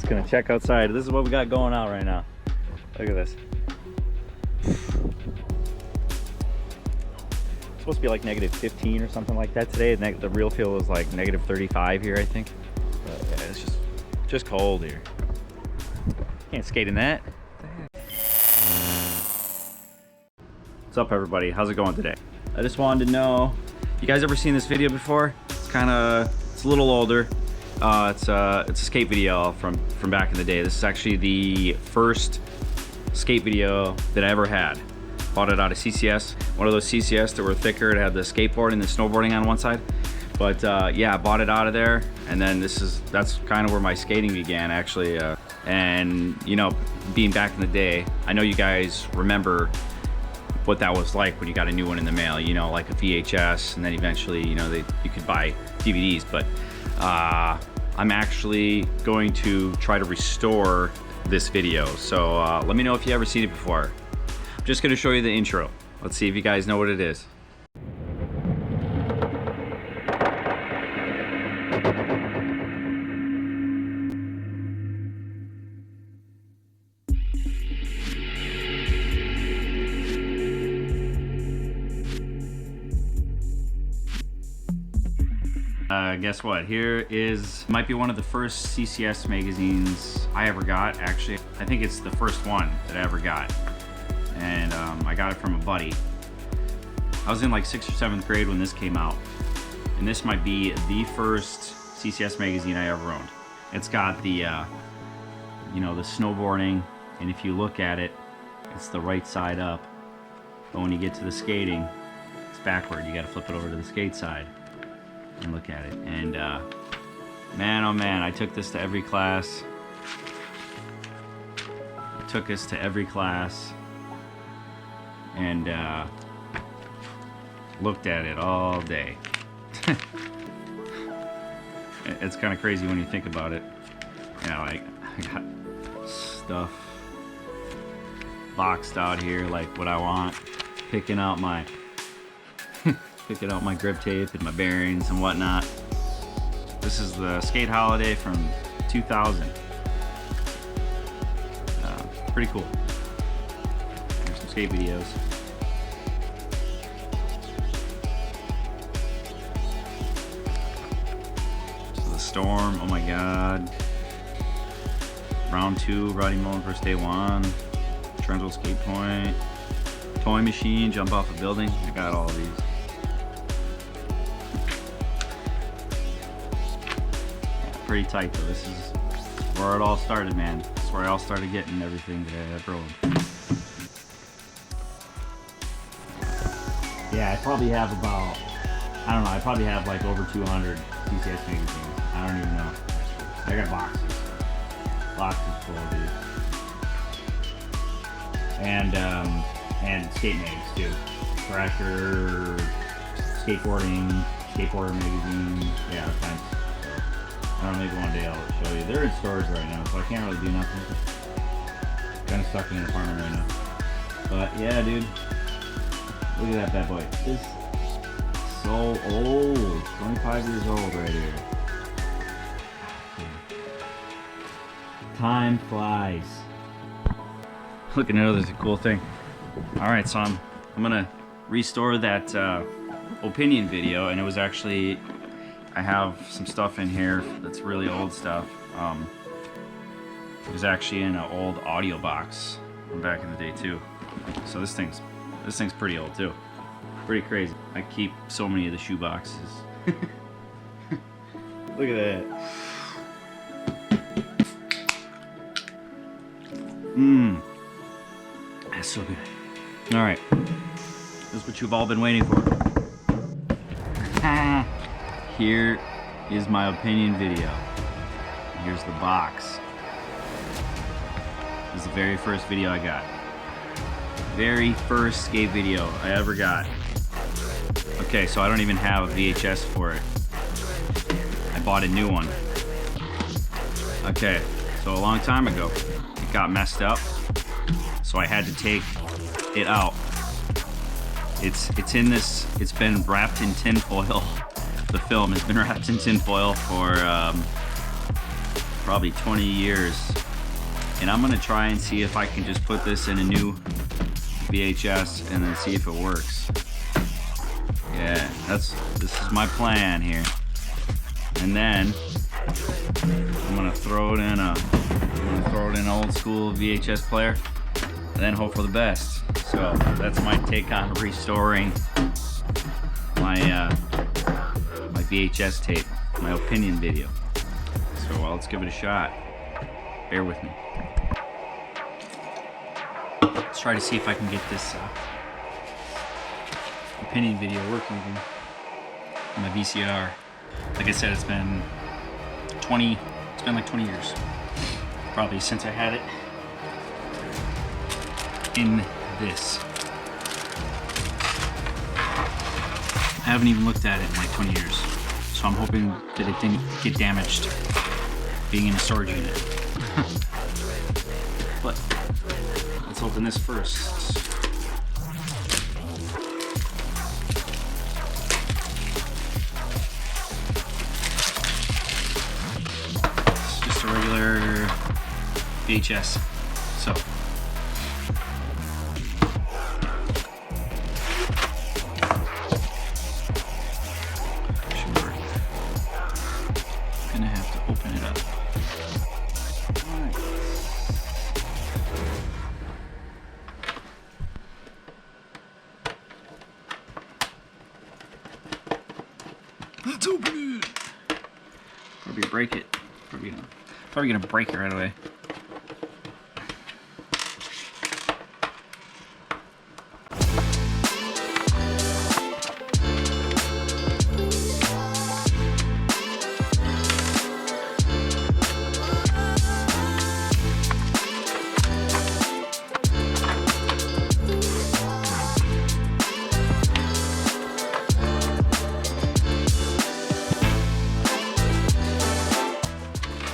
gonna check outside. This is what we got going on right now. Look at this. It's supposed to be like negative 15 or something like that today. The real feel is like negative 35 here, I think. But yeah, it's just cold here. Can't skate in that. What's up, everybody? How's it going today? I just wanted to know, you guys ever seen this video before? It's a little older. It's a skate video from back in the day. This is actually the first skate video that I ever had. Bought it out of CCS, one of those CCS that were thicker. It had the skateboarding and the snowboarding on one side. But yeah, I bought it out of there, and then that's kind of where my skating began, actually. And you know, being back in the day, I know you guys remember what that was like when you got a new one in the mail. You know, like a VHS, and then eventually, you know, you could buy DVDs. But I'm actually going to try to restore this video. So let me know if you ever seen it before. I'm just going to show you the intro. Let's see if you guys know what it is. Guess what? Here might be one of the first CCS magazines I ever got. Actually, I think it's the first one that I ever got. And I got it from a buddy. I was in like 6th or 7th grade when this came out. And this might be the first CCS magazine I ever owned. It's got the, you know, the snowboarding. And if you look at it, it's the right side up. But when you get to the skating, it's backward. You gotta flip it over to the skate side and look at it. And man, oh man, I took this to every class. And looked at it all day. It's kind of crazy when you think about it. You know, like, I got stuff boxed out here, like what I want. Picking out my grip tape and my bearings and whatnot. This is the skate holiday from 2000. Pretty cool. Here's some skate videos. So the storm, oh my god. Round 2, Roddy Mullen versus Day 1. Trundle skate point. Toy machine, jump off a building. I got all of these. Pretty tight though. This is where it all started, man. This is where I all started getting everything that I ever owned. Yeah, I probably have about, I don't know, I probably have like over 200 CCS magazines. I don't even know. I got boxes. Boxes full of these. And skate mags too. Thrasher, skateboarder magazine, yeah, thanks. I don't know, maybe one day I'll show you. They're in stores right now, so I can't really do nothing. Kind of stuck in an apartment right now. But yeah, dude. Look at that bad boy. It's so old. 25 years old right here. Time flies. Look, another cool thing. Alright, so I'm gonna restore that opinion video, and it was actually, I have some stuff in here that's really old stuff. It was actually in an old audio box from back in the day too. So this thing's pretty old too. Pretty crazy. I keep so many of the shoe boxes. Look at that. That's so good. All right, this is what you've all been waiting for. Here is my opinion video. Here's the box. This is the very first video I got. Very first skate video I ever got. Okay, so I don't even have a VHS for it. I bought a new one. Okay, so a long time ago, it got messed up, so I had to take it out. It's in this, it's been wrapped in tin foil. The film has been wrapped in tin foil for probably 20 years. And I'm gonna try and see if I can just put this in a new VHS and then see if it works. Yeah, this is my plan here. And then I'm gonna throw it in an old school VHS player and then hope for the best. So that's my take on restoring my my VHS tape, my opinion video. So let's give it a shot. Bear with me. Let's try to see if I can get this opinion video working on my VCR. Like I said, it's been like 20 years. Probably since I had it in this. I haven't even looked at it in like 20 years. So I'm hoping that it didn't get damaged being in a storage unit. But let's open this first. It's just a regular VHS. So should work. Gonna have to open it up. Let's open it. Probably break it. Probably gonna break it right away.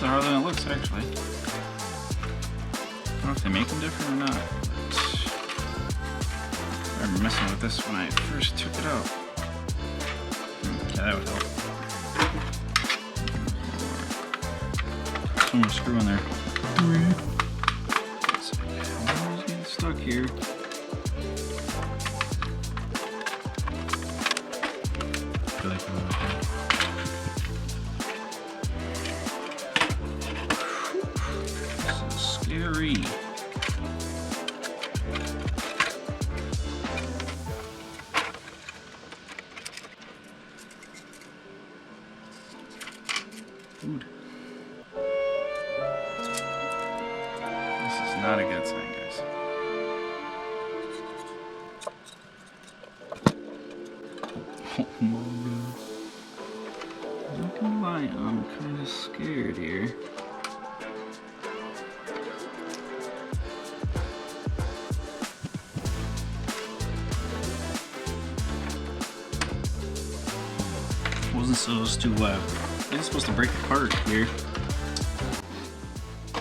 Harder than it looks, actually. I don't know if they make them different or not. I remember messing with this when I first took it out. Yeah, that would help. There's one more screw in there. It's always getting stuck here. I feel like I'm scary. Food. This is not a good sign, guys. Oh my god. Not gonna lie, I'm kind of scared here. Wasn't supposed to break apart here.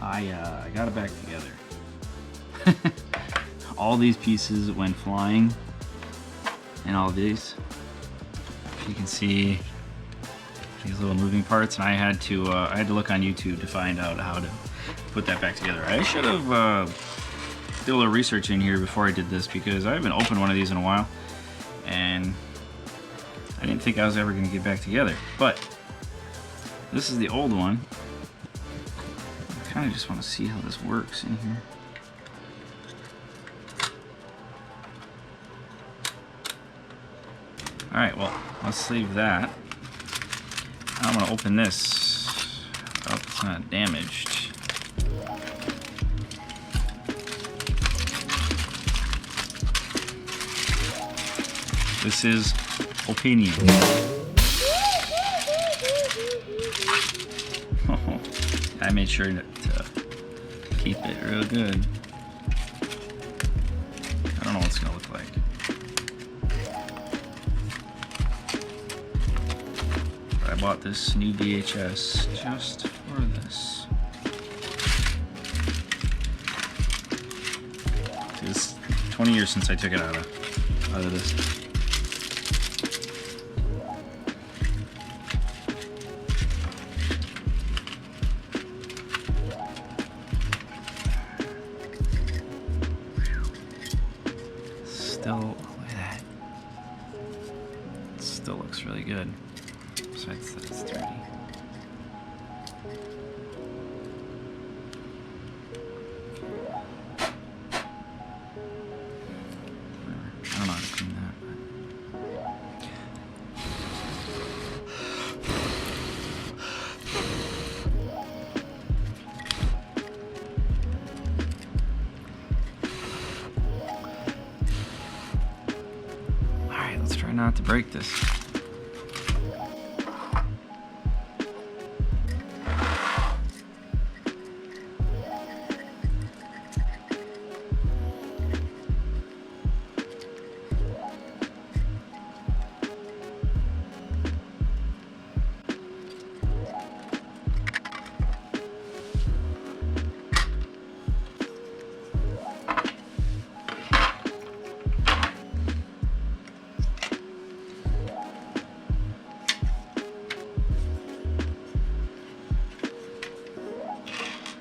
I got it back together. All these pieces went flying, and all these. You can see these little moving parts, and I had to look on YouTube to find out how to put that back together. I should have did a little research in here before I did this, because I haven't opened one of these in a while, and I didn't think I was ever going to get back together. But this is the old one. I kind of just want to see how this works in here. Alright, well, let's save that. I'm going to open this. I hope it's not damaged. This is opinion. Oh, I made sure to keep it real good. I don't know what it's going to look like. But I bought this new VHS just for this. It's 20 years since I took it out of this. still, look at that. It still looks really good. Besides that it's dirty. I don't know how to clean that. Alright, let's try not to break this.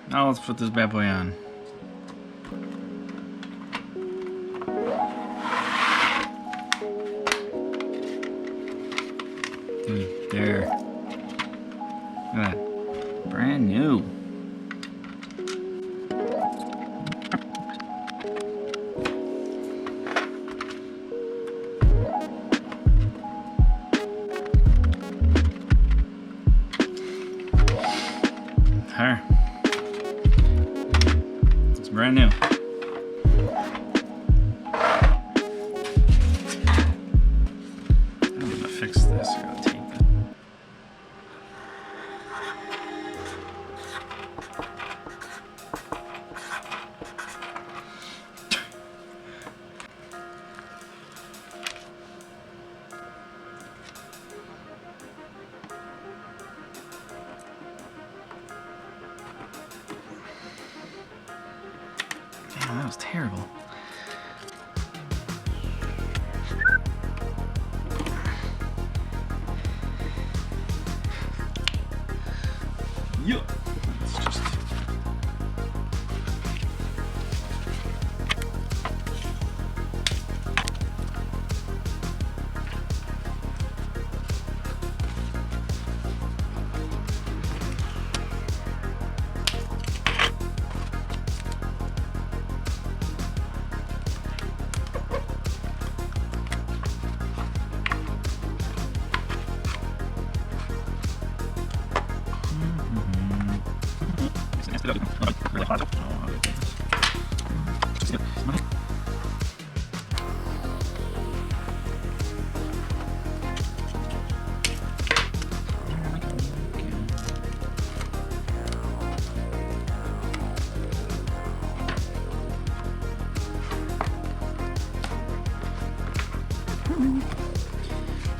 Now let's put this bad boy on. Dude, there. Look at that. Brand new. There. It's brand new. I'm gonna fix this. I gotta tape it. Damn, that was terrible. Yeah. It's just.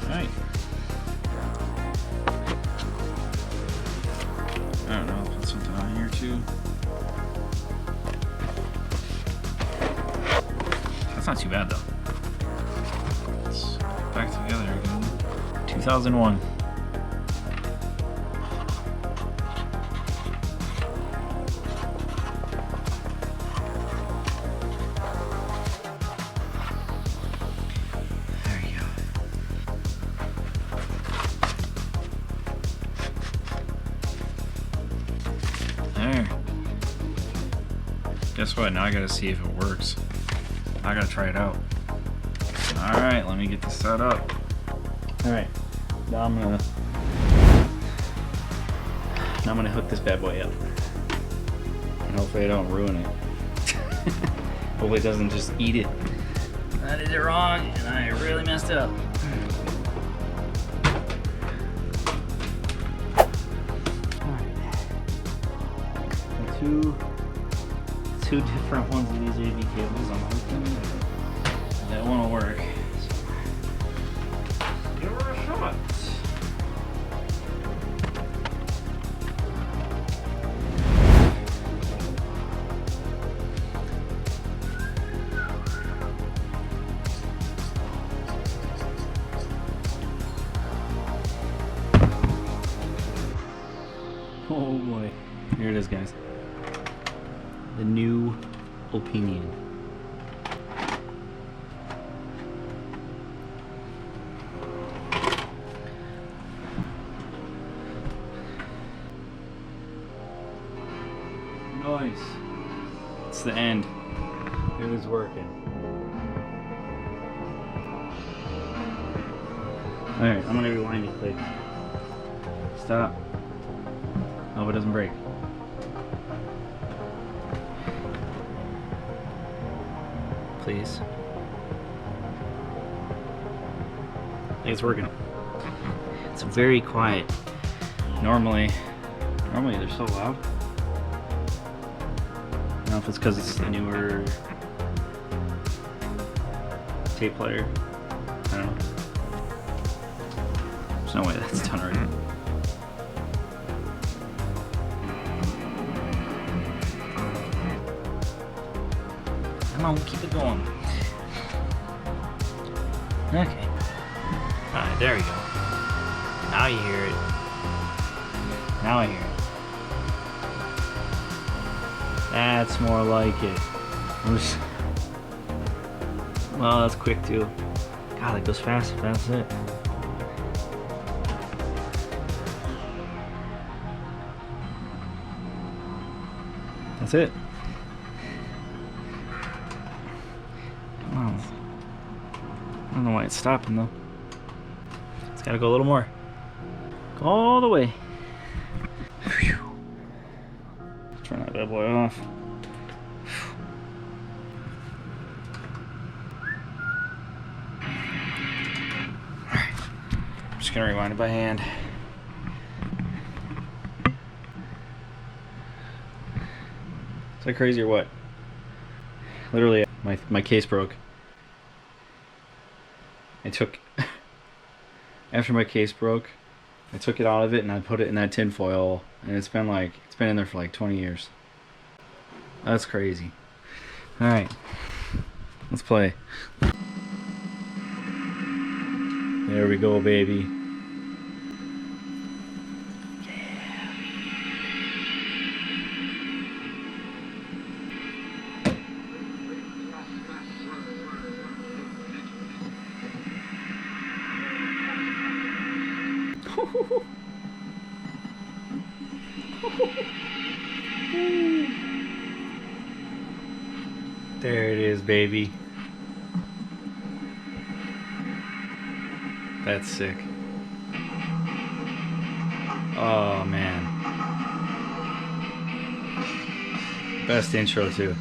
Alright. I don't know, put something on here too. That's not too bad though. It's back together again. 2001. There. Guess what? Now I gotta see if it works. I gotta try it out. Alright, let me get this set up. Alright. Now I'm gonna hook this bad boy up. And hopefully I don't ruin it. Hopefully it doesn't just eat it. I did it wrong and I really messed up. Two different ones of these AV cables I'm hoping that one will work. So, give her a shot. Oh boy. Here it is, guys. The new opinion. It's the end. It was working. Alright, I'm gonna rewind it quick. Stop. Hope it doesn't break. Please. I think it's working. It's very quiet. Normally they're so loud. I don't know if it's because it's the newer tape player. I don't know. There's no way that's done already. Come on, keep it going. Okay. Alright, there we go. Now you hear it. Now I hear it. That's more like it. Well, that's quick too. God, that goes fast if that's it. That's it. Come on. I don't know why it's stopping though. It's gotta go a little more. Go all the way. Whew. Turn that bad boy off. Alright. I'm just gonna rewind it by hand. Is that crazy or what? Literally, my case broke. I took, after my case broke, I took it out of it and I put it in that tin foil, and it's been in there for like 20 years. That's crazy. Alright, let's play. There we go, baby. There it is, baby. That's sick. Oh man. Best intro too.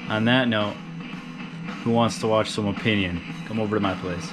On that note, who wants to watch some opinion? Come over to my place.